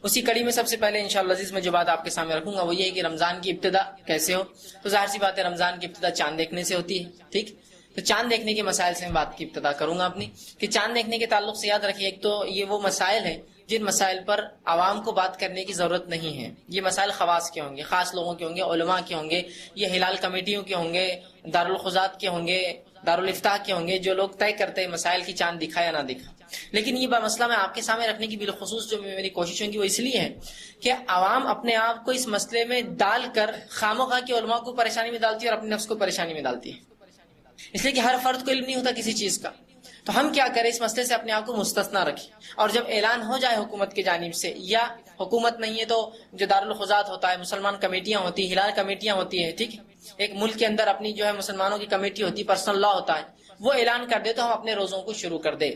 اسی کڑی میں سب سے پہلے انشاءاللہ عزیز میں جو بات آپ کے سامنے رکھوں گا وہ یہ ہے کہ رمضان کی ابتدا کیسے ہو. تو ظاہر سی بات ہے رمضان کی ابتدا چاند دیکھنے سے ہوتی ہے. ٹھیک، تو چاند دیکھنے کے مسائل سے میں بات کی ابتدا کروں گا اپنی، کہ چاند دیکھنے کے تعلق سے یاد رکھیے ایک تو یہ وہ مسائل ہیں جن مسائل پر عوام کو بات کرنے کی ضرورت نہیں ہے. یہ مسائل خواص کے ہوں گے، خاص لوگوں کے ہوں گے، علماء کے ہوں گے، یہ ہلال کمیٹیوں کے ہوں گے، دارالخزات کے ہوں گے، دارالفتاح کے ہوں گے، جو لوگ طے کرتے ہیں مسائل کی چاند دکھا یا نہ دکھا. لیکن یہ مسئلہ میں آپ کے سامنے رکھنے کی بالخصوص جو میری کوشش ہوگی وہ اس لیے ہے کہ عوام اپنے آپ کو اس مسئلے میں ڈال کر خامخواہ کے علماء کو پریشانی میں ڈالتی ہے اور اپنے نفس کو پریشانی میں ڈالتی ہے، اس لیے کہ ہر فرد کو علم نہیں ہوتا کسی چیز کا. تو ہم کیا کریں، اس مسئلے سے اپنے آپ کو مستثنا رکھیں، اور جب اعلان ہو جائے حکومت کی جانب سے، یا حکومت نہیں ہے تو جو دارالخزات ہوتا ہے، مسلمان کمیٹیاں ہوتی ہیں، ہلال کمیٹیاں ہوتی ہیں، ٹھیک، ایک ملک کے اندر اپنی جو ہے مسلمانوں کی کمیٹی ہوتی ہے، پرسنل لا ہوتا ہے، وہ اعلان کر دے تو ہم اپنے روزوں کو شروع کر دیں.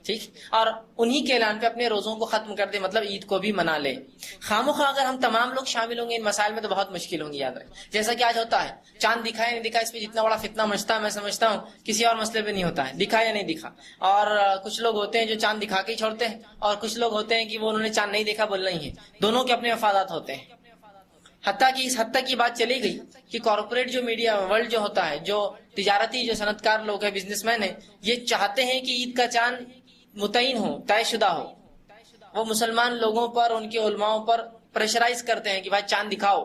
ٹھیک، اور انہی کے اعلان پہ اپنے روزوں کو ختم کر دے، مطلب عید کو بھی منا لے. خامخواہ اگر ہم تمام لوگ شامل ہوں گے ان مسائل میں تو بہت مشکل ہوں گی. یاد رکھیں جیسا کہ آج ہوتا ہے، چاند دکھا یا نہیں دکھا، اس پہ جتنا بڑا فتنہ مچتا ہے میں سمجھتا ہوں کسی اور مسئلے پہ نہیں ہوتا ہے، دکھا یا نہیں دکھا. اور کچھ لوگ ہوتے ہیں جو چاند دکھا کے ہی چھوڑتے ہیں، اور کچھ لوگ ہوتے ہیں کہ وہ انہوں نے چاند نہیں دیکھا بولنا ہی ہے. دونوں کے اپنے مفادات ہوتے ہیں. حتیٰ کہ اس حد تک کی بات چلی گئی کہ کارپوریٹ جو میڈیا ورلڈ جو ہوتا ہے، جو تجارتی جو صنعت کار لوگ ہیں، بزنس مین ہیں، یہ چاہتے ہیں کہ عید کا چاند متعین ہو، طے شدہ ہو. وہ مسلمان لوگوں پر، ان کے علماء پر پریشرائز کرتے ہیں کہ بھائی چاند دکھاؤ،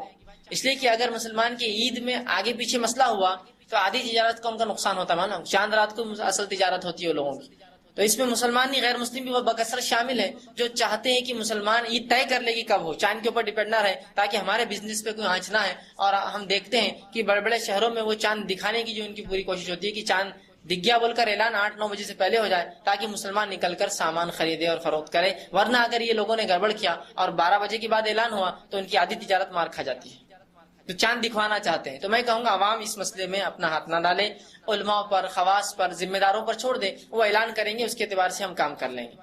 اس لیے کہ اگر مسلمان کی عید میں آگے پیچھے مسئلہ ہوا تو آدھی تجارت کا ان کا نقصان ہوتا ہے. مانا چاند رات کو اصل تجارت ہوتی ہے لوگوں کی. تو اس میں مسلمان نہیں، غیر مسلم بھی وہ بکثرت شامل ہے جو چاہتے ہیں کہ مسلمان عید طے کر لے گی کب ہو، چاند کے اوپر ڈیپینڈ نہ رہے، تاکہ ہمارے بزنس پہ کوئی آنچ نہ ہے. اور ہم دیکھتے ہیں کہ بڑے بڑے شہروں میں وہ چاند دکھانے کی جو ان کی پوری کوشش ہوتی ہے کہ چاند دکھ گیا بول کر اعلان 8-9 بجے سے پہلے ہو جائے، تاکہ مسلمان نکل کر سامان خریدے اور فروخت کرے. ورنہ اگر یہ لوگوں نے گڑبڑ کیا اور 12 بجے کے بعد اعلان ہوا تو ان کی آدھی تجارت مار کھا جاتی ہے. تو چاند دکھوانا چاہتے ہیں، تو میں کہوں گا عوام اس مسئلے میں اپنا ہاتھ نہ ڈالے، علماء پر، خواص پر، ذمہ داروں پر چھوڑ دے. وہ اعلان کریں گے، اس کے اعتبار سے ہم کام کر لیں گے.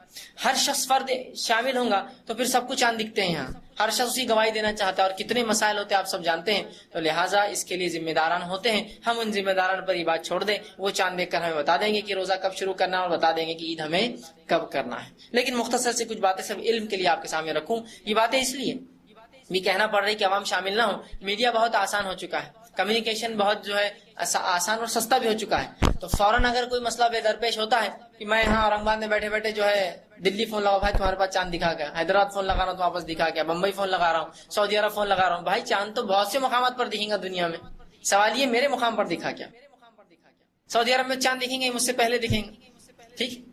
ہر شخص فرد شامل ہوں گا تو پھر سب کو چاند دکھتے ہیں. یہاں ہر شخص اسی گواہی دینا چاہتا ہے، اور کتنے مسائل ہوتے ہیں آپ سب جانتے ہیں. تو لہٰذا اس کے لیے ذمہ داران ہوتے ہیں. ہم ان ذمہ داران پر یہ بات چھوڑ دیں، وہ چاند دیکھ کر ہمیں بتا دیں گے کہ روزہ کب شروع کرنا ہے، اور بتا دیں گے کہ عید ہمیں کب کرنا ہے. لیکن مختصر سے کچھ باتیں سب علم کے لیے آپ کے سامنے رکھوں. یہ باتیں اس لیے بھی کہنا پڑ رہی کہ عوام شامل نہ ہو. میڈیا بہت آسان ہو چکا ہے، کمیونیکیشن بہت جو ہے آسان اور سستا بھی ہو چکا ہے. تو فوراً اگر کوئی مسئلہ بے درپیش ہوتا ہے کہ میں یہاں اورنگ آباد میں بیٹھے بیٹھے جو ہے دلی فون لگا، بھائی تمہارے پاس چاند دکھا گیا، حیدرآباد فون لگا رہا ہوں تو واپس دکھا گیا، بمبئی فون لگا رہا ہوں، سعودی عرب فون لگا رہا ہوں. بھائی چاند تو بہت سے مقامات پر دکھیں گا دنیا میں، سوال یہ میرے مقام پر دکھا کیا؟ سعودی عرب میں چاند دکھیں گے مجھ سے پہلے دکھیں گے. ٹھیک،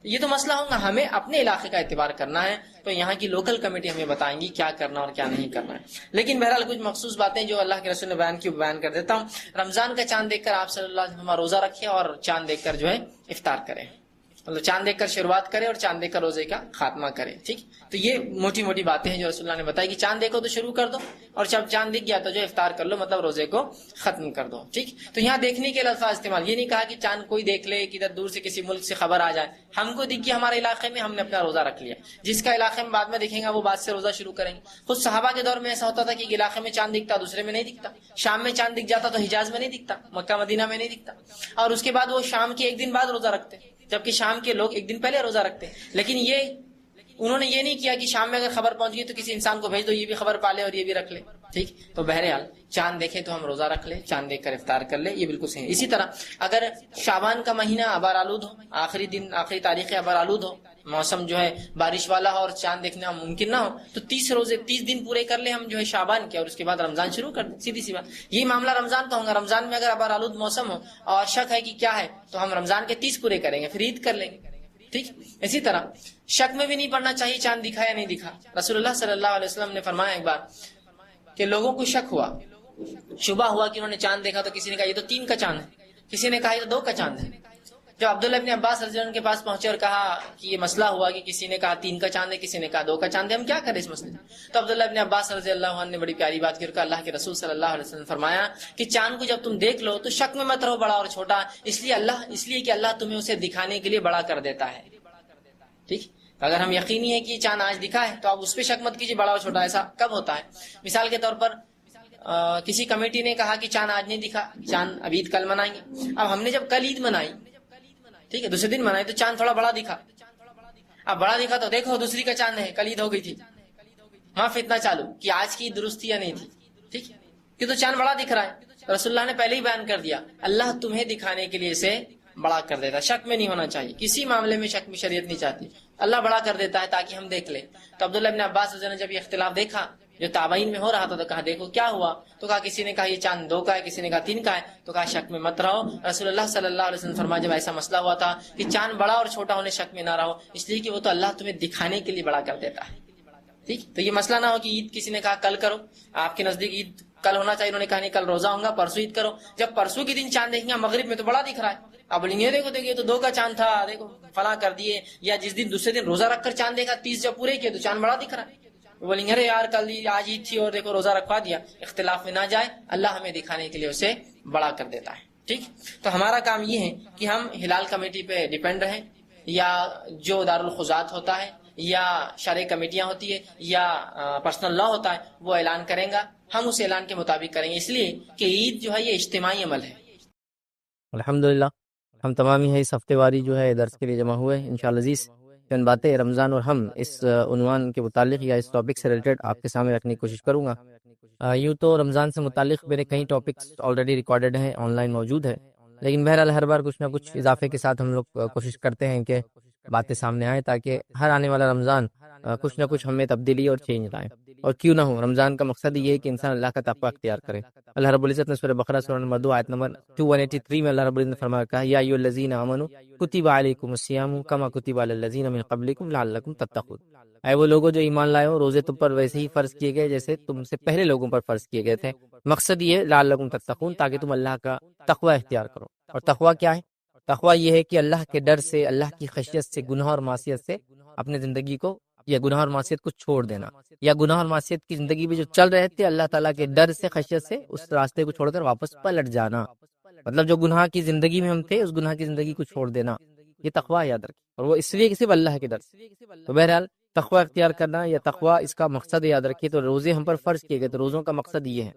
یہ تو مسئلہ ہوگا. ہمیں اپنے علاقے کا اعتبار کرنا ہے، تو یہاں کی لوکل کمیٹی ہمیں بتائیں گی کیا کرنا اور کیا نہیں کرنا ہے. لیکن بہرحال کچھ مخصوص باتیں جو اللہ کے رسول نے بیان کی بیان کر دیتا ہوں. رمضان کا چاند دیکھ کر آپ صلی اللہ علیہ وسلم روزہ رکھے، اور چاند دیکھ کر جو ہے افطار کریں، مطلب چاند دیکھ کر شروعات کرے اور چاند دیکھ کر روزے کا خاتمہ کرے. ٹھیک، تو یہ موٹی موٹی باتیں ہیں جو رسول اللہ نے بتائی کہ چاند دیکھو تو شروع کر دو، اور جب چاند دکھ گیا تو جو افطار کر لو، مطلب روزے کو ختم کر دو. ٹھیک، تو یہاں دیکھنے کے الفاظ استعمال، یہ نہیں کہا کہ چاند کوئی دیکھ لے، کدھر دور سے کسی ملک سے خبر آ جائے. ہم کو دکھ گیا ہمارے علاقے میں، ہم نے اپنا روزہ رکھ لیا. جس کا علاقے میں بعد میں دیکھیں گا وہ بعد سے روزہ شروع کریں گے. خود صحابہ کے دور میں ایسا ہوتا تھا کہ ایک علاقے میں چاند دکھتا دوسرے میں نہیں دکھتا. شام میں چاند دکھ جاتا تو حجاز میں نہیں دکھتا، مکہ مدینہ میں نہیں دکھتا. اور اس کے بعد وہ شام کے ایک دن بعد روزہ رکھتے، جبکہ شام کے لوگ ایک دن پہلے روزہ رکھتے. لیکن انہوں نے یہ نہیں کیا کہ شام میں اگر خبر پہنچ گئی تو کسی انسان کو بھیج دو یہ بھی خبر پالے اور یہ بھی رکھ لے. ٹھیک، تو بہرحال چاند دیکھے تو ہم روزہ رکھ لے، چاند دیکھ کر افطار کر لے، یہ بالکل صحیح. اسی طرح اگر شعبان کا مہینہ ابار آلود ہو، آخری دن آخری تاریخ ابار آلود ہو، موسم جو ہے بارش والا ہو اور چاند دیکھنا ممکن نہ ہو، تو 30 دن پورے کر لے ہم جو ہے شعبان کے، اور اس کے بعد رمضان شروع کر دیں. سیدھی سی بات. یہ معاملہ رمضان کا ہوگا. رمضان میں اگر ابار آلود موسم ہو اور شک ہے کہ کیا ہے تو ہم رمضان کے 30 پورے کریں گے، پھر عید کر لیں گے. ٹھیک، اسی طرح شک میں بھی نہیں پڑنا چاہیے چاند دکھا یا نہیں دکھا. رسول اللہ صلی اللہ علیہ وسلم نے فرمایا ایک بار کہ لوگوں کو شک ہوا، شبہ ہوا کہ انہوں نے چاند دیکھا، تو کسی نے کہا یہ تو 3 کا چاند ہے، کسی نے کہا یہ تو 2 کا چاند ہے. جب عبداللہ ابن عباس رضی اللہ عنہ کے پاس پہنچے اور کہا کہ یہ مسئلہ ہوا کہ کسی نے کہا 3 کا چاند ہے، کسی نے کہا 2 کا چاند ہے، ہم کیا کریں اس مسئلے میں؟ تو عبداللہ ابن عباس رضی اللہ عنہ نے بڑی پیاری بات کی اور کہا اللہ کے رسول صلی اللہ علیہ وسلم نے فرمایا کہ چاند کو جب تم دیکھ لو تو شک میں مت رہو بڑا اور چھوٹا، اس لیے کہ اللہ تمہیں اسے دکھانے کے لیے بڑا کر دیتا ہے. ٹھیک، اگر ہم یقینی ہے کہ یہ چاند آج دکھا ہے تو آپ اس پہ شک مت کیجیے بڑا اور چھوٹا ایسا کب ہوتا ہے. مثال کے طور پر کسی کمیٹی نے کہا کہ چاند آج نہیں دکھا، چاند اب عید کل منائیں گے. اب ہم نے جب کل عید منائی، ٹھیک ہے، دوسرے دن منائی، تو چاند تھوڑا بڑا دکھا. اب بڑا دکھا تو دیکھو دوسری کا چاند ہے، کل عید ہو گئی تھی. وہاں فتنہ چالو کہ آج کی درست تھی یا نہیں تھی. ٹھیک، کہ تو چاند بڑا دکھ رہا ہے. رسول اللہ نے پہلے ہی بیان کر دیا اللہ تمہیں دکھانے کے لیے اسے بڑا کر دیتا. شک میں نہیں ہونا چاہیے، کسی معاملے میں شک میں شریعت نہیں چاہتی. اللہ بڑا کر دیتا ہے تاکہ ہم دیکھ لیں. تو عبداللہ ابن عباس نے جب یہ اختلاف دیکھا جو تابعین میں ہو رہا تھا تو کہا دیکھو کیا ہوا. تو کہا کسی نے کہا یہ چاند 2 کا ہے، کسی نے کہا 3 کا ہے. تو کہا شک میں مت رہو. رسول اللہ صلی اللہ علیہ وسلم فرمایا جب ایسا مسئلہ ہوا تھا کہ چاند بڑا اور چھوٹا ہونے شک میں نہ رہو، اس لیے کہ وہ تو اللہ تمہیں دکھانے کے لیے بڑا کر دیتا ہے. ٹھیک، تو یہ مسئلہ نہ ہو کہ عید کسی نے کہا کل کرو، آپ کے نزدیک عید کل ہونا چاہیے، انہوں نے کہا نہیں کل روزہ ہوں گا پرسوں عید کرو. جب پرسوں کے دن چاند دیکھیں گے مغرب میں تو بڑا دکھ رہا ہے، اب بولیں گے دیکھو دیکھو یہ تو 2 کا چاند تھا، دیکھو فلاں کر دیے. یا جس دن دوسرے دن روزہ رکھ کر چاند دیکھا 30 جب پورے کیے تو چاند بڑا دکھ رہا ہے، بولیں گے ارے یار کل آج عید تھی اور دیکھو روزہ رکھوا دیا. اختلاف میں نہ جائے، اللہ ہمیں دکھانے کے لیے اسے بڑا کر دیتا ہے. ٹھیک، تو ہمارا کام یہ ہے کہ ہم ہلال کمیٹی پہ ڈیپینڈ رہیں، یا جو دارالخزات ہوتا ہے یا شرعی کمیٹیاں ہوتی ہے یا پرسنل لا ہوتا ہے وہ اعلان کریں گا، ہم اس اعلان کے مطابق کریں گے، اس لیے کہ عید جو ہے یہ اجتماعی عمل ہے. الحمدللہ ہم تمام ہی اس ہفتے واری جو ہے درس کے لیے جمع ہوئے. انشاءاللہ عزیز چند باتیں رمضان اور ہم اس عنوان کے متعلق یا اس ٹاپک سے ریلیٹڈ آپ کے سامنے رکھنے کی کوشش کروں گا. یوں تو رمضان سے متعلق میرے کئی ٹاپکس آلریڈی ریکارڈڈ ہیں، آن لائن موجود ہے، لیکن بہرحال ہر بار کچھ نہ کچھ اضافے کے ساتھ ہم لوگ کوشش کرتے ہیں کہ باتیں سامنے آئیں تاکہ ہر آنے والا رمضان کچھ نہ کچھ ہمیں تبدیلی اور چینج لائے. اور کیوں نہ ہو، رمضان کا مقصد یہ ہے کہ انسان اللہ کا تقوی اختیار کرے. اللہ رب العزت نے سورہ بقرہ سورہ نمبر 2 آیت نمبر 283 میں اللہ رب العزت نے فرمایا کہا یا ایھا الذین آمنوا کتب علیکم الصیام کما کتب علی الذین من قبلکم لعلکم تتقون. اے وہ لوگوں جو ایمان لائے ہو، روزے تم پر ویسے ہی فرض کیے گئے جیسے تم سے پہلے لوگوں پر فرض کیے گئے تھے. مقصد یہ ہے لعلکم تتقون، تاکہ تم اللہ کا تقوی اختیار کرو. اور تقوی کیا ہے؟ تقوی یہ ہے کہ اللہ کے ڈر سے، اللہ کی خشیت سے، گناہ اور معصیت سے اپنے زندگی کو یا گناہ اور معصیت کو چھوڑ دینا، یا گناہ اور معصیت کی زندگی میں جو چل رہے تھے اللہ تعالیٰ کے ڈر سے، خشیت سے اس راستے کو چھوڑ کر واپس پلٹ جانا. مطلب جو گناہ کی زندگی میں ہم تھے اس گناہ کی زندگی کو چھوڑ دینا، یہ تقوی یاد رکھیں. اور وہ اس لیے کہ صرف اللہ کے ڈر سے. تو بہرحال تقوی اختیار کرنا یا تقوی اس کا مقصد یاد رکھیے. تو روزے ہم پر فرض کیے گئے، تو روزوں کا مقصد یہ ہے.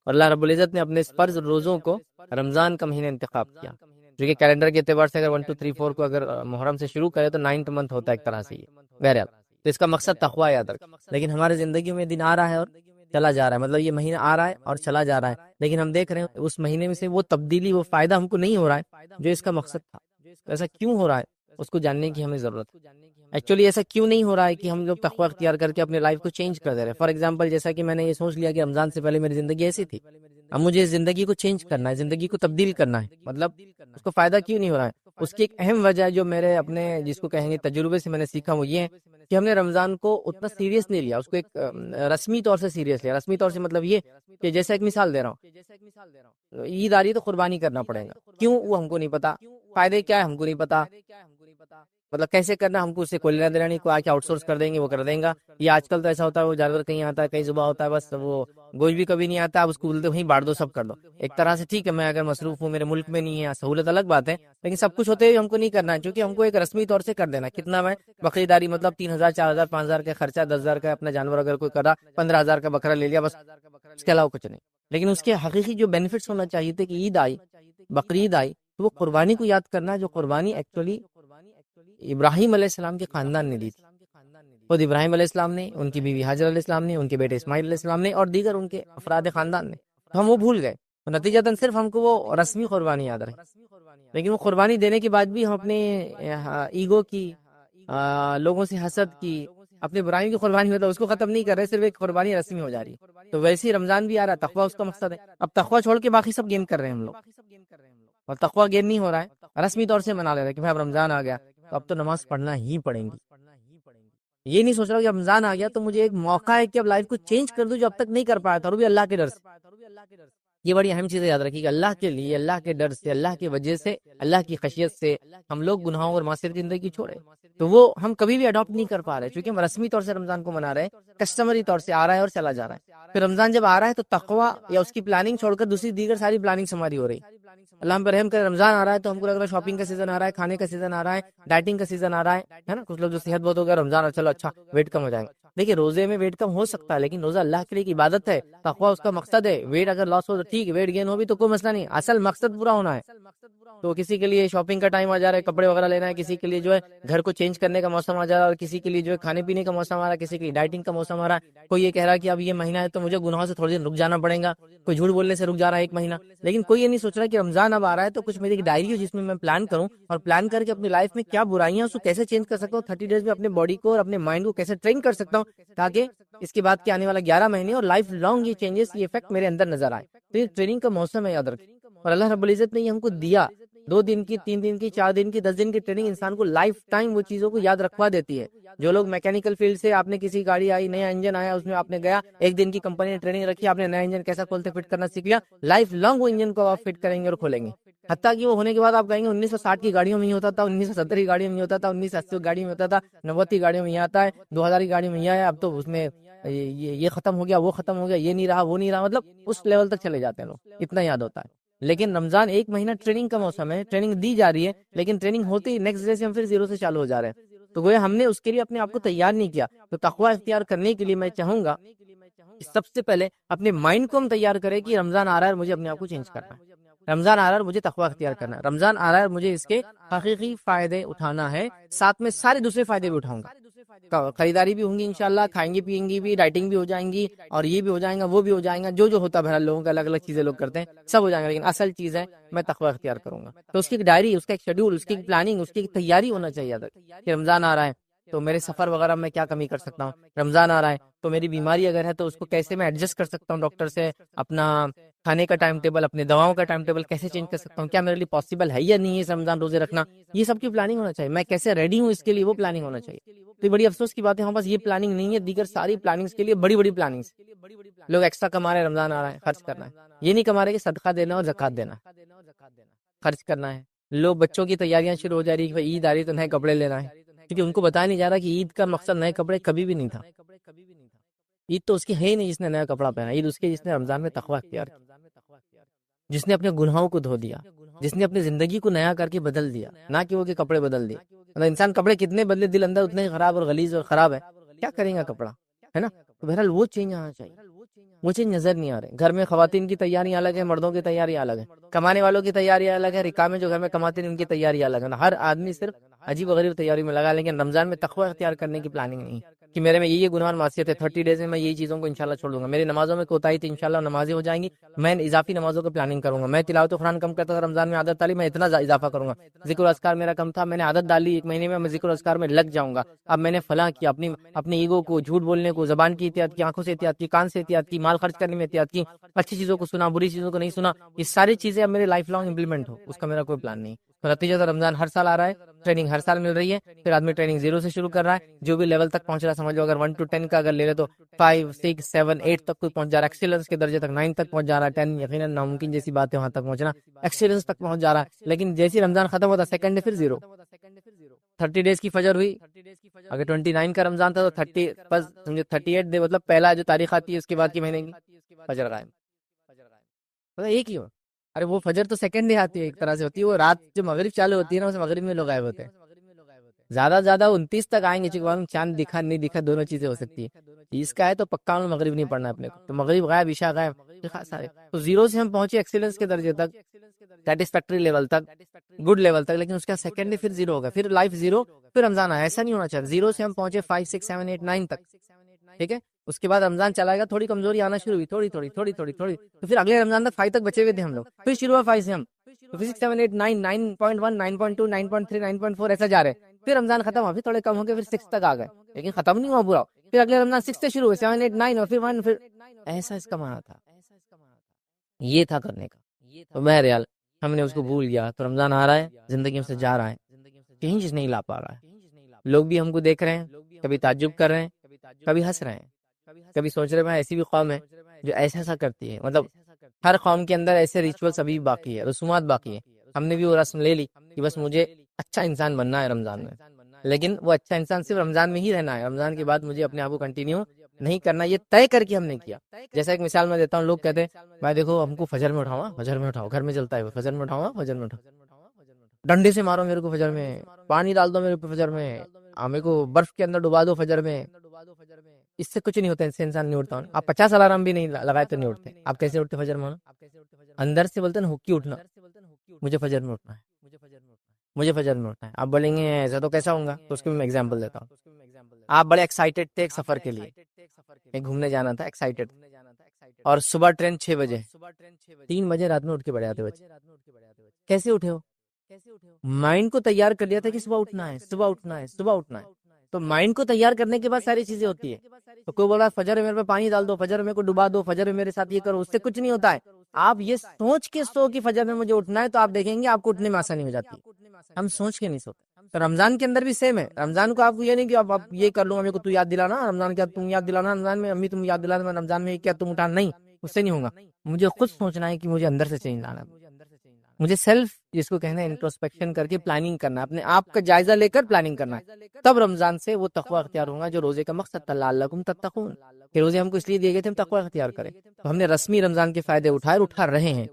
اور اللہ رب العزت نے اپنے اس فرض روزوں کو رمضان کا مہینہ انتخاب کیا، جو کہ کیلنڈر کے اعتبار سے اگر 1 2 3 4 کو اگر محرم سے شروع کرے تو 9th منتھ ہوتا ہے ایک طرح سے یہ. بہرحال تو اس کا مقصد تقوی یاد رکھیں. لیکن ہمارے زندگی میں دن آ رہا ہے اور چلا جا رہا ہے، مطلب یہ مہینہ آ رہا ہے اور چلا جا رہا ہے، لیکن ہم دیکھ رہے ہیں اس مہینے میں سے وہ تبدیلی، وہ فائدہ ہم کو نہیں ہو رہا ہے جو اس کا مقصد تھا. ایسا کیوں ہو رہا ہے اس کو جاننے کی ہمیں ضرورت ہے. ایکچولی ایسا کیوں نہیں ہو رہا ہے کہ ہم لوگ تقوی اختیار کر کے اپنے لائف کو چینج کر دے رہے ہیں. فار ایگزامپل جیسا کہ میں نے یہ سوچ لیا کہ رمضان سے پہلے میری زندگی ایسی تھی، اب مجھے زندگی کو چینج کرنا ہے، زندگی کو تبدیل کرنا ہے. مطلب اس کو فائدہ کیوں نہیں ہو رہا ہے؟ اس کی ایک اہم وجہ جو میرے اپنے جس کو کہیں گے تجربے سے میں نے سیکھا وہ یہ ہے کہ ہم نے رمضان کو اتنا سیریس نہیں لیا، اس کو ایک رسمی طور سے سیریس لیا. رسمی طور سے مطلب یہ کہ جیسے ایک مثال دے رہا ہوں، عید آ رہی ہے تو قربانی کرنا پڑے گا. کیوں؟ وہ ہم کو نہیں پتا. فائدے کیا ہے ہم کو نہیں پتا. مطلب کیسے کرنا ہم کو اس سے کوئی لینا دینا نہیں، کوئی آ کے آؤٹ سورس کر دیں گے وہ کر دیں گا. یہ آج کل تو ایسا ہوتا ہے وہ جانور کہیں آتا ہے کہیں ذبح ہوتا ہے، بس وہ گوشت بھی کبھی نہیں آتا، اب اس کو بولتے وہیں بانٹ دو سب کر دو. ایک طرح سے ٹھیک ہے، میں اگر مصروف ہوں میرے ملک میں نہیں ہے سہولت الگ بات ہے، لیکن سب کچھ ہوتے ہوئے ہم کو نہیں کرنا ہے، کیونکہ ہم کو ایک رسمی طور سے کر دینا. کتنا میں بکری داری مطلب 3000 4000 5000 کا خرچہ، 10,000 کا اپنا جانور اگر کوئی کرا، 15,000 کا بکرا لے لیا، بس اس کے علاوہ کچھ نہیں. لیکن اس کے حقیقی جو بینیفٹس ہونا چاہیے تھے کہ عید آئی، بقرعید آئی، تو وہ قربانی کو یاد کرنا، جو قربانی ایکچولی ابراہیم علیہ السلام کے خاندان نے دی تھی. خود ابراہیم علیہ السلام نے، ان کی بیوی حاجر علیہ السلام نے، ان کے بیٹے اسماعیل علیہ السلام نے، اور دیگر ان کے افراد خاندان نے. تو ہم وہ بھول گئے، نتیجتاً صرف ہم کو وہ رسمی قربانی یاد رہی. لیکن وہ قربانی دینے کے بعد بھی ہم اپنے ایگو کی، لوگوں سے حسد کی، اپنے برائیوں کی قربانی ہوتا ہے اس کو ختم نہیں کر رہے، صرف ایک قربانی رسمی ہو جا رہی ہے. تو ویسے ہی رمضان بھی آ رہا ہے، تقویٰ اس کا مقصد ہے. اب تقویٰ چھوڑ کے باقی سب گیم کر رہے ہیں ہم لوگ، اور تقویٰ گیم نہیں ہو رہا ہے، رسمی طور سے منا لے رہے ہیں کہ بھائی اب رمضان آ گیا تو اب تو نماز پڑھنا ہی پڑیں گی. یہ نہیں سوچ رہا کہ رمضان آ گیا تو مجھے ایک موقع ہے کہ اب لائف کو چینج کر دوں جو اب تک نہیں کر پایا تھا، اور بھی اللہ کے ڈر سے. یہ بڑی اہم چیز یاد رکھیے کہ اللہ کے لیے، اللہ کے ڈر سے، اللہ کی وجہ سے، اللہ کی خشیت سے ہم لوگ گناہوں اور معصیت کی زندگی چھوڑے. تو وہ ہم کبھی بھی اڈاپٹ نہیں کر پا رہے، چونکہ ہم رسمی طور سے رمضان کو منا رہے ہیں، کسٹمری طور سے آ رہا ہے اور چلا جا رہا ہے. پھر رمضان جب آ رہا ہے تو تقویٰ یا اس کی پلاننگ چھوڑ کر دوسری دیگر ساری پلاننگ ہماری ہو رہی. اللہ ہم پر رحم کرے، رمضان آ رہا ہے تو ہم کو لگ رہا ہے شاپنگ کا سیزن آ رہا ہے، کھانے کا سیزن آ رہا ہے، ڈائٹنگ کا سیزن آ رہا ہے نا. کچھ لوگ جو صحت بہت ہو گیا رمضان چلو اچھا ویٹ کم ہو جائے گا، دیکھیے روزے میں ویٹ کم ہو سکتا ہے، لیکن روزہ اللہ کے لیے ایک عبادت ہے، تقویٰ اس کا مقصد ہے. ویٹ اگر لاس ہو تو ٹھیک ہے، ویٹ گین ہو بھی تو کوئی مسئلہ نہیں، اصل مقصد پورا ہونا ہے. تو کسی کے لیے شاپنگ کا ٹائم آ جا رہا ہے، کپڑے وغیرہ لینا ہے، کسی کے لیے جو ہے گھر کو چینج کرنے کا موسم آ جا رہا ہے، اور کسی کے لیے جو ہے کھانے پینے کا موسم آ رہا ہے، کسی کے لیے ڈائٹنگ کا موسم آ رہا ہے. کوئی یہ کہہ رہا ہے کہ اب یہ مہینہ ہے تو مجھے گناہوں سے تھوڑے دن رک جانا پڑے گا، کوئی جھوٹ بولنے سے رک جا رہا ہے 1 مہینہ. لیکن کوئی یہ نہیں سوچ رہا کہ رمضان اب آ رہا ہے تو کچھ میری ایک ڈائری ہو جس میں پلان کروں، اور پلان کر کے اپنی لائف میں کیا برائیاں اس کو کیسے چینج کر سکتا ہوں، 30 ڈیز میں اپنے باڈی کو اور اپنے مائنڈ کو کیسے ٹرین کر سکتا ہوں، تاکہ اس کے بعد کے آنے والا 11 مہینے اور لائف لانگ یہ چینجز، یہ افیکٹ میرے اندر نظر آئے. تو یہ ٹریننگ کا موسم ہے، یاد رکھیں. اور اللہ رب العزت نے یہ ہم کو دیا، 2 دن کی، 3 دن کی، 4 دن کی، 10 دن کی ٹریننگ انسان کو لائف ٹائم وہ چیزوں کو یاد رکھوا دیتی ہے. جو لوگ میکینیکل فیلڈ سے، آپ نے کسی گاڑی آئی، نیا انجن آیا، اس میں آپ نے گیا، 1 دن کی کمپنی نے ٹریننگ رکھی، آپ نے نیا انجن کیسا کھولتے فٹ کرنا سیکھ لیا، لائف لانگ وہ انجن کو آپ فٹ کریں گے اور کھولیں گے. حتیٰ کہ وہ ہونے کے بعد آپ کہیں گے 1960 کی گاڑیوں میں یہ ہوتا تھا، 1970 کی گاڑیوں میں یہ ہوتا تھا، 1980 کی گاڑی میں ہوتا تھا، 90 کی گاڑیوں میں یہ آتا ہے، 2000 کی گاڑیوں میں یہ ہے، اب تو اس میں یہ ختم ہو گیا، وہ ختم ہو گیا، یہ نہیں رہا، وہ نہیں رہا. مطلب اس لیول تک چلے جاتے ہیں لوگ، اتنا یاد ہوتا ہے. لیکن رمضان 1 مہینہ ٹریننگ کا موسم ہے، ٹریننگ دی جا رہی ہے، لیکن ٹریننگ ہوتی ہی نیکسٹ ڈے سے ہم پھر 0 سے چالو ہو جا رہے ہیں. تو گویا ہم نے اس کے لیے اپنے آپ کو تیار نہیں کیا. تو تقویٰ اختیار کرنے کے لیے میں چاہوں گا کہ سب سے پہلے اپنے مائنڈ کو ہم تیار کریں کہ رمضان آ رہا ہے اور مجھے اپنے آپ کو چینج کرنا ہے، رمضان آ رہا ہے اور مجھے تقویٰ اختیار کرنا ہے، رمضان آ رہا ہے اور مجھے اس کے حقیقی فائدے اٹھانا ہے، ساتھ میں سارے دوسرے فائدے بھی اٹھاؤں گا. خریداری بھی ہوں گی انشاءاللہ، کھائیں گے پیئیں گے بھی، ڈائٹنگ بھی ہو جائیں گی، اور یہ بھی ہو جائیں گا، وہ بھی ہو جائیں گا، جو ہوتا ہے بہرحال لوگوں کا الگ الگ چیزیں لوگ کرتے ہیں، سب ہو جائیں گا. لیکن اصل چیز ہے میں تقویٰ اختیار کروں گا. تو اس کی ایک ڈائری، اس کا ایک شیڈول، اس کی ایک پلاننگ، اس کی ایک تیاری ہونا چاہیے کہ رمضان آ رہا ہے تو میرے سفر وغیرہ میں کیا کمی کر سکتا ہوں، رمضان آ رہا ہے تو میری بیماری اگر ہے تو اس کو کیسے میں ایڈجسٹ کر سکتا ہوں ڈاکٹر سے، اپنا کھانے کا ٹائم ٹیبل، اپنے دواؤں کا ٹائم ٹیبل کیسے چینج کر سکتا ہوں، کیا میرے لیے پاسبل ہے یا نہیں ہے رمضان روزے رکھنا، یہ سب کی پلاننگ ہونا چاہیے. میں کیسے ریڈی ہوں اس کے لیے، وہ پلاننگ ہونا چاہیے. تو یہ بڑی افسوس کی بات ہے، ہمارے پاس یہ پلاننگ نہیں ہے. دیگر ساری پلاننگز کے لیے بڑی بڑی پلاننگز، لوگ ایکسٹرا کما رہے ہیں، رمضان آ رہا ہے خرچ کرنا ہے، یہ نہیں کما رہے کہ صدقہ دینا اور زکوٰۃ دینا، خرچ کرنا ہے. لوگ بچوں کی تیاریاں شروع ہو جا رہی کہ عید آ رہی تو نئے کپڑے لینا ہے، کیونکہ ان کو بتایا نہیں جا رہا کہ عید کا مقصد نئے کپڑے کبھی بھی نہیں تھا. عید تو اس کی ہے ہی نہیں جس نے نیا کپڑا پہنا، عید اس کے جس نے رمضان میں تقویٰ اختیار کیا، جس نے اپنے گناہوں کو دھو دیا، جس نے اپنی زندگی کو نیا کر کے بدل دیا، نہ کہ وہ کہ کپڑے بدل دیے. مطلب انسان کپڑے کتنے بدلے، دل اندر اتنے ہی خراب اور غلیظ اور خراب ہے، کیا کریں گا کپڑا، ہے نا. تو بہرحال وہ چینج آنا چاہیے، وہ چینج نظر نہیں آ رہے. گھر میں خواتین کی تیاریاں الگ ہے، مردوں کی تیاریاں الگ ہے، کمانے والوں کی تیاریاں الگ ہے، رکا میں جو گھر میں کماتے ہیں ان کی تیاریاں الگ ہے. ہر آدمی صرف عجیب و غریب تیاری میں لگا، لیکن رمضان میں تقویٰ اختیار کرنے کی پلاننگ نہیں کہ میرے میں یہ گناہ اور معصیت ہے، 30 ڈیز میں میں یہ چیزوں کو انشاءاللہ چھوڑ دوں گا. میری نمازوں میں کوتاہی تھی، انشاءاللہ نمازیں ہو جائیں گی، میں اضافی نمازوں کی پلاننگ کروں گا. میں تلاوت قرآن کم کرتا تھا رمضان میں، عادت ڈالی، میں اتنا اضافہ کروں گا. ذکر و اذکار میرا کم تھا، میں نے عادت ڈالی 1 مہینے میں ذکر و اذکار میں لگ جاؤں گا. اب میں نے فلاں کیا، اپنے ایگو کو، جھوٹ بولنے کو، زبان کی احتیاط کی، آنکھوں سے احتیاط کی، کان سے احتیاط کی، مال خرچ کرنے میں احتیاط کی، اچھی چیزوں کو سنا، بری چیزوں کو نہیں سنا. یہ ساری چیزیں اب میرے لائف لانگ امپلیمنٹ ہو، اس کا میرا کوئی پلان نہیں. تو نتیجہ تو رمضان ہر سال آ رہا ہے، ٹریننگ ہر سال مل رہی ہے، پھر آدمی ٹریننگ 0 سے شروع کر رہا ہے، جو بھی لیول تک پہنچ رہا ہے سمجھ لو. اگر 1 to 10 کا اگر لے لے تو 5 6 7 8 تک کوئی پہنچ جا رہا ہے، ایکسیلنس کے درجے تک 9 تک پہنچ جا رہا ہے. 10 یقیناً ناممکن جیسی بات ہے وہاں تک پہنچنا، ایکسیلنس تک پہنچ جا رہا ہے. لیکن جیسی رمضان ختم ہوتا ہے سیکنڈ ڈے پھر 0. 30 ڈیز کی فجر ہوئی، اگر 29 کا رمضان تھا تو 30 بس سمجھے 38 ڈے، مطلب پہلا جو تاریخ آتی ہے اس کے بعد کی مہینے کی فجر غائب. ایک ہی ہو. ارے وہ فجر تو سیکنڈ ڈے آتی ہے، ایک طرح سے ہوتی ہے، وہ رات جو مغرب چالو ہوتی ہے نا، اس مغرب میں لوگ غائب ہوتے ہیں. زیادہ سے زیادہ 29 تک آئیں گے، چونکہ چاند دکھا نہیں دکھا دونوں چیزیں ہو سکتی ہے. اس کا ہے تو پکا مغرب نہیں پڑھنا اپنے کو، تو مغرب غائب، عشاء غائب، سارے. تو 0 سے ہم پہنچے ایکسیلنس کے درجے تک، سیٹسفیکٹری لیول تک، گڈ لیول تک. لیکن اس کا سیکنڈ ڈے پھر 0 ہوگا، پھر لائف 0، پھر رمضان آیا. ایسا نہیں ہونا چاہیے. 0 سے ہم پہنچے 5 6 7 8 9 تک، ٹھیک ہے. اس کے بعد رمضان چلا گا، تھوڑی کمزوری آنا شروع ہوئی، تھوڑی تھوڑی تھوڑی تھوڑی تھوڑی. تو پھر اگلے رمضان تک 5 تک بچے ہوئے تھے ہم لوگ، پھر شروع ہوا 5 سے ہم 6 7 8 9 9.1 9.2 9.3 9.4 ایسا جا رہے. پھر رمضان ختم ہوا، پھر تھوڑے کم ہو کے پھر 6 تک آ گئے، لیکن ختم نہیں ہوا پورا. پھر اگلے رمضان 6 سے شروع ہوئے، 7 8 9 اور پھر 1، پھر ایسا اس کا معنی تھا، یہ تھا کرنے کا. تو بہرحال ہم نے اس کو بھول گیا. تو رمضان آ رہا ہے، زندگی میں سے جا رہا ہے، چینج نہیں لا پا رہا ہے. لوگ بھی ہم کو دیکھ رہے ہیں، کبھی تعجب کر رہے ہیں، کبھی ہنس رہے ہیں، کبھی سوچ رہے ہیں ایسی بھی قوم ہے جو ایسا کرتی ہے. مطلب ہر قوم کے اندر ایسے ریچولز ابھی باقی ہے، رسومات باقی ہے. ہم نے بھی وہ رسم لے لی کہ بس مجھے اچھا انسان بننا ہے رمضان میں، لیکن وہ اچھا انسان صرف رمضان میں ہی رہنا ہے. رمضان کے بعد مجھے اپنے آپ کو کنٹینیو نہیں کرنا، یہ طے کر کے ہم نے کیا. جیسا ایک مثال میں دیتا ہوں، لوگ کہتے ہیں بھائی دیکھو ہم کو فجر میں اٹھاؤ، فجر میں اٹھاؤ، گھر میں چلتا ہے فجر میں اٹھاؤ، فجر میں اٹھاؤ، ڈنڈے سے مارو میرے کو فجر میں، پانی ڈال دو میرے کو فجر میں، میرے کو برف کے اندر ڈبا دو فجر میں، اس سے کچھ نہیں ہوتا، اس سے انسان نہیں اٹھتا. آپ 50 الارم بھی نہیں لگائے تو نہیں اٹھتے. آپ کیسے اٹھتے فجر میں؟ اندر سے بولتے ہیں نا حکی اٹھنا، مجھے فجر میں اٹھنا ہے، مجھے فجر میں اٹھنا ہے. آپ بولیں گے ایسا تو کیسا ہوں گا؟ تو اس کی میں ایگزامپل دیتا ہوں. آپ بڑے ایکسائٹیڈ تھے ایک سفر کے لیے، کہیں گھومنے جانا تھا، ایکسائٹیڈ، اور صبح ٹرین 6 بجے، 3 بجے رات میں اٹھ کے بیٹھ جاتے بچے. کیسے اٹھے ہو؟ مائنڈ کو تیار کر لیا تھا کہ صبح اٹھنا ہے، صبح اٹھنا ہے، صبح اٹھنا ہے. تو مائنڈ کو تیار کرنے کے بعد ساری چیزیں ہوتی ہے. تو کوئی بول رہا ہے فجر میں میرے پہ پانی ڈال دو، فجر میں کو ڈبا دو، فجر میں میرے ساتھ یہ کرو، اس سے کچھ نہیں ہوتا ہے. آپ یہ سوچ کے سو کہ فجر میں مجھے اٹھنا ہے، تو آپ دیکھیں گے آپ کو اٹھنے میں آسانی ہو جاتی ہے. ہم سوچ کے نہیں سوتے. تو رمضان کے اندر بھی سیم ہے. رمضان کو آپ کو یہ نہیں کہ اب یہ کر لوں گا، میرے کو تو یاد دلانا رمضان کیا، تم یاد دلانا رمضان میں، امی تم یاد دلانا رمضان میں، کیا تم اٹھا نہیں، اس سے نہیں ہوگا. مجھے خود سوچنا ہے کہ مجھے اندر سے چینج لانا ہے. مجھے سیلف جس کو کہنا ہے انٹروسپیکشن کر کے پلاننگ کرنا ہے، اپنے آپ کا جائزہ لے کر پلاننگ کرنا ہے. تب رمضان سے وہ تقوی اختیار ہوگا جو روزے کا مقصد تھا، لعلکم تتقون، کہ روزے ہم کو اس لیے دیے گئے تھے ہم تقوی اختیار کریں. تو ہم نے رسمی رمضان کے فائدے اٹھائے اور اٹھا رہے ہیں،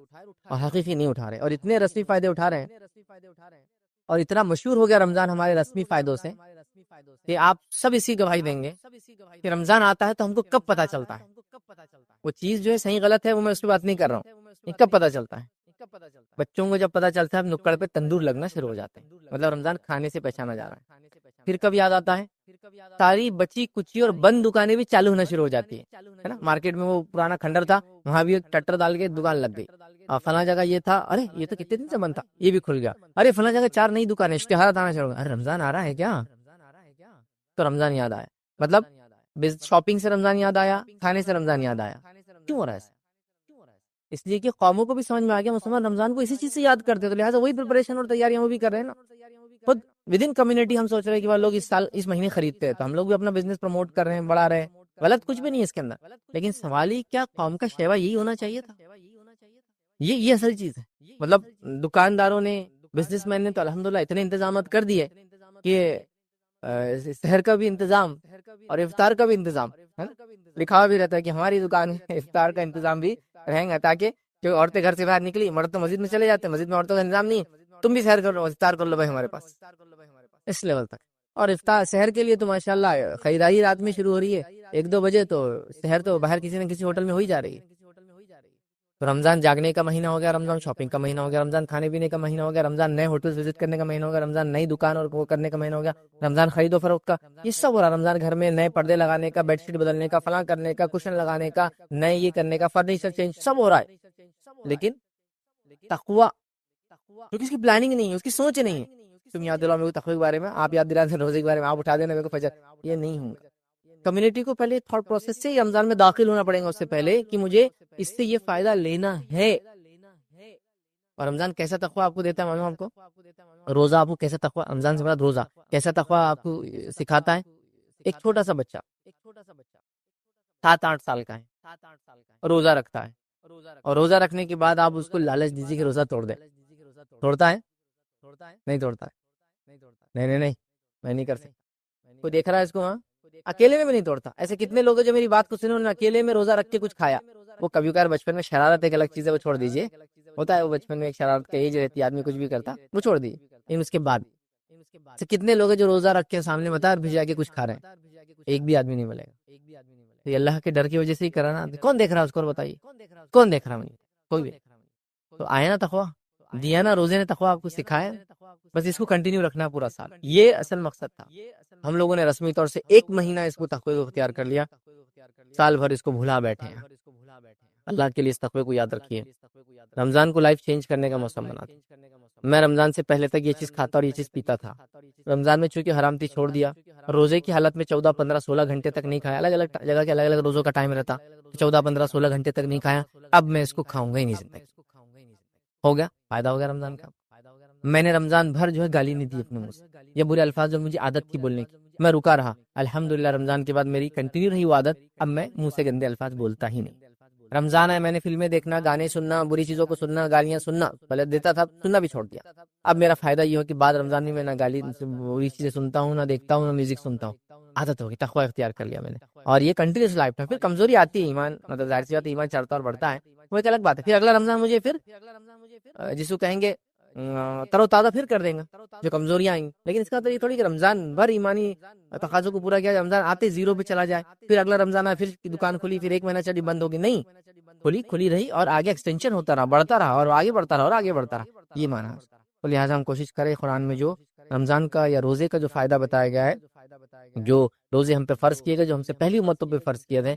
اور حقیقی نہیں اٹھا رہے. اور اتنے رسمی فائدے اٹھا رہے ہیں، اور اتنا مشہور ہو گیا رمضان ہمارے رسمی فائدوں سے کہ آپ سب اسی گواہی دیں گے کہ رمضان آتا ہے تو ہم کو کب پتہ چلتا ہے. وہ چیز جو ہے صحیح غلط ہے وہ میں اس پہ بات نہیں کر رہا ہوں، یہ کب پتہ چلتا ہے. بچوں کو جب پتہ چلتا ہے نکڑ پہ تندور لگنا شروع ہو جاتے ہیں، مطلب رمضان کھانے سے پہچانا جا رہا ہے. پھر کب یاد آتا ہے؟ ساری بچی کچی اور بند دکانیں بھی چالو ہونا شروع ہو جاتی ہے نا. مارکیٹ میں وہ پرانا کھنڈر تھا، وہاں بھی ایک ٹٹر ڈال کے دکان لگ گئی. فلاں جگہ یہ تھا، ارے یہ تو کتنے دن سے بند تھا، یہ بھی کھل گیا. ارے فلاں جگہ 4 نئی دکانیں، اشتہارات آنا شروع ہو گیا. ارے رمضان آ رہا ہے کیا؟ تو رمضان یاد آیا. مطلب شاپنگ سے رمضان یاد آیا، کھانے سے رمضان یاد آیا. کیوں ہو رہا ہے ایسا؟ اس لیے کہ قوموں کو بھی سمجھ میں آ گیا مسلمان رمضان کو اسی چیز سے یاد کرتے ہیں، تو لہٰذا وہی پریپریشن اور تیاریاں وہ بھی کر رہے ہیں نا. خود ود ان کمیونٹی ہم سوچ رہے ہیں کہ لوگ اس مہینے خریدتے ہیں، تو ہم لوگ بھی اپنا بزنس پروموٹ کر رہے ہیں، بڑھا رہے ہیں. غلط کچھ بھی نہیں ہے اس کے اندر، لیکن سوال ہی کیا قوم کا شیوا یہی ہونا چاہیے تھا. یہ اصل چیز ہے. مطلب دکانداروں نے، بزنس مین نے تو الحمدللہ اتنے انتظامات کر دیے کہ سحر کا بھی انتظام اور افطار کا بھی انتظام ہے نا. لکھا بھی رہتا ہے کہ ہماری دکان میں افطار کا انتظام بھی رہیں گا، تاکہ جو عورتیں گھر سے باہر نکلی، مرد تو مسجد میں چلے جاتے ہیں، مسجد میں عورتوں کا انتظام نہیں ہے، تم بھی سحر کر لو، افطار کر لو بھائی ہمارے پاس، اس لیول تک. اور افطار سحر کے لیے تو ماشاءاللہ خریداری رات میں شروع ہو رہی ہے، 1-2 بجے تو سحر تو باہر کسی نہ کسی ہوٹل میں ہو ہی جا رہی ہے. تو رمضان جاگنے کا مہینہ ہو گیا، رمضان شاپنگ کا مہینہ ہو گیا، رمضان کھانے پینے کا مہینہ ہو گیا، رمضان نئے ہوٹل وزٹ کرنے کا مہینہ ہو گیا، رمضان نئی دکان اور وہ کرنے کا مہینہ ہو گیا، رمضان خرید و فروخت کا. یہ سب ہو رہا. رمضان گھر میں نئے پردے لگانے کا، بیڈ شیٹ بدلنے کا، فلاں کرنے کا، کشن لگانے کا، نئے یہ کرنے کا، فرنیچر چینج، سب ہو رہا ہے. لیکن تقوی کیونکہ اس کی پلاننگ نہیں ہے، اس کی سوچ نہیں ہے. تم یاد دلاؤ میرے کو تقوی کے بارے میں، آپ یاد دلا دیں روزے کے بارے میں، آپ اٹھا دینا میرے کو فجر. یہ نہیں ہوگا. کمیونٹی کو پہلے تھاٹ پروسیس سے رمضان میں داخل ہونا پڑے گا، اس سے پہلے کہ مجھے اس سے یہ فائدہ لینا ہے. اور رمضان کیسا تقوی آپ کو دیتا ہے معلوم آپ کو؟ روزہ آپ کو کیسا تقوی، رمضان سے بعد روزہ کیسا تقوی آپ کو سکھاتا ہے. ایک چھوٹا سا بچہ 7-8 سال کا ہے، روزہ رکھتا ہے، اور روزہ رکھنے کے بعد آپ اس کو لالچ دیجیے کہ روزہ توڑ دے. توڑتا ہے؟ نہیں توڑتا ہے. نہیں میں نہیں کر سکتا. کوئی دیکھ رہا ہے اس کو؟ ہاں، اکیلے میں بھی نہیں توڑتا. ایسے کتنے لوگ جو میری بات کو سنو نے اکیلے میں روزہ رکھ کے کچھ کھایا. وہ کبھی کبھار بچپن میں شرارت ایک الگ چیز ہے، وہ چھوڑ دیجیے. ہوتا ہے وہ بچپن میں ایک شرارت کا ایج رہتی ہے، آدمی کچھ بھی کرتا، وہ چھوڑ دیجیے. لیکن اس کے بعد سے کتنے لوگ جو روزہ رکھ کے سامنے بتا اور بھجا کے کچھ کھا رہے ہیں؟ ایک بھی آدمی نہیں ملے گا. تو یہ اللہ کے ڈر کی وجہ سے ہی کرا نا. کون دیکھ رہا ہے اس کو بتائیے؟ کون دیکھ رہا مجھے؟ کوئی بھی. تو آیا نا تقوی، دیا نا روزے نے تقوی آپ کو سکھایا. بس اس کو کنٹینیو رکھنا پورا سال. یہ اصل مقصد تھا. ہم لوگوں نے رسمی طور سے 1 مہینہ اس کو تقوی کو اختیار کر لیا، سال بھر اس کو بھلا بیٹھے ہیں. اللہ کے لیے اس تقوی کو یاد رکھیے. رمضان کو لائف چینج کرنے کا موسم بنا دیں. میں رمضان سے پہلے تک یہ چیز کھاتا اور یہ چیز پیتا تھا. رمضان میں چونکہ حرام تھی چھوڑ دیا. روزے کی حالت میں 14 15 16 گھنٹے تک نہیں کھایا. الگ الگ جگہ کے الگ الگ روزوں کا ٹائم رہتا، 14 15 16 گھنٹے تک نہیں کھایا. اب میں اس کو کھاؤں گا ہی نہیں زندگی. ہو گیا فائدہ ہو گیا رمضان کا. میں نے رمضان بھر جو ہے گالی نہیں دی اپنے منہ سے. یہ برے الفاظ جو مجھے عادت تھی بولنے کی، میں رکا رہا. الحمدللہ رمضان کے بعد میری کنٹینیو رہی وہ عادت. اب میں منہ سے گندے الفاظ بولتا ہی نہیں. رمضان ہے، میں نے فلمیں دیکھنا، گانے سننا، بری چیزوں کو سننا، گالیاں سننا پہلے دیتا تھا، سننا بھی چھوڑ دیا. اب میرا فائدہ یہ ہو کہ بعد رمضان میں نہ گالی بری چیزیں سنتا ہوں، نہ دیکھتا ہوں، نہ میوزک سنتا ہوں. عادت ہوگی، تقوی اختیار کر لیا میں نے. اور یہ کنٹینیوس لائف تھا. پھر کمزوری آتی ہے، ایمان مطلب ظاہر سی بات ہے، ایمان چڑھتا اور بڑھتا ہے، وہ ایک الگ بات ہے. پھر اگلا رمضان مجھے پھر جس کو کہیں گے تر و تازہ پھر کر دیں گا جو کمزوریاں آئیں گی. لیکن اس کا تو یہ تھوڑی کہ رمضان بھر ایمانی تقاضوں کو پورا کیا, رمضان آتے زیرو پہ چلا جائے, پھر اگلا رمضان آیا پھر دکان کھلی, پھر ایک مہینہ چلی بند ہوگی. نہیں, کھلی رہی اور آگے ایکسٹینشن ہوتا رہا, بڑھتا رہا اور آگے بڑھتا رہا اور آگے بڑھتا رہا, یہ معنی ہے. تو لہٰذا ہم کوشش کریں قرآن میں جو رمضان کا یا روزے کا جو فائدہ بتایا گیا ہے, جو روزے ہم پہ فرض کیے گئے, جو ہم سے پہلی امتوں پہ فرض کیے تھے,